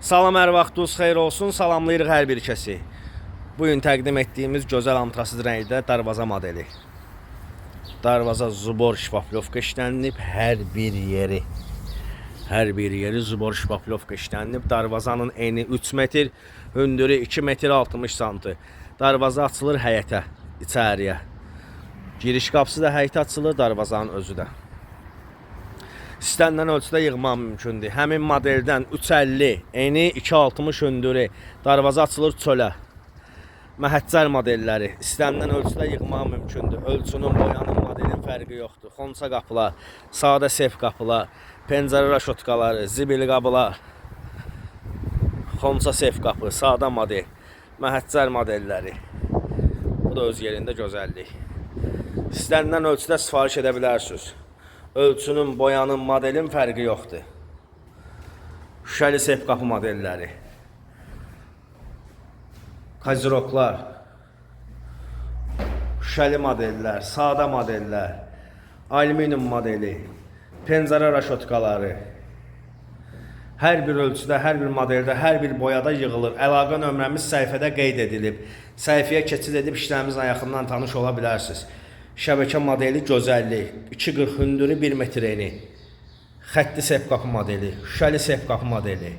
Salam, hər vaxtınız xeyir olsun. Salamlayırıq hər bir kəsi. Bugün təqdim etdiyimiz gözəl antrasız rəngdə darvaza modeli. Darvaza zubor şpaplovka işlənilib, hər bir yeri zubor şpaplovka işlənilib. Darvazanın eni 3 metr, hündürü 2 metr 60 santı. Darvaza açılır həyətə, içəriyə. Giriş qapısı da həyətə açılır, darvazanın özü də. İstənilən ölçüdə yığmaq mümkündür. Həmin modeldən 350, eni 260 hündürü, darvaza açılır çölə. Məhəccər modelləri istənilən ölçüdə yığmaq mümkündür. Ölçünün, boyanın, modelin fərqi yoxdur. Xonça qapılar, sadə sef qapılar, pəncərə raşotkaları, zibil qapılar, xonça sef qapı, sadə model, məhəccər modelləri. Bu da öz yerində gözəllik. İstənilən ölçüdə sifariş edə bilərsiniz. Ölçünün, boyanın, modelin fərqi yoxdur. Şüşəli sef qapı modelləri. Kaziroklar. Şüşəli modellər, sadə modellər. Alüminium modeli. Pəncərə raşotkaları. Hər bir ölçüdə, hər bir modeldə, hər bir boyada yığılır. Əlaqə nömrəmiz səhifədə qeyd edilib. Səhifəyə keçid edib işlərimizlə yaxından tanış ola bilərsiniz. Şəbəkə modeli gözəllik, 2.40 hündürü 1 metr eni, xəttli sef qapı modeli, şüşəli sef qapı modeli.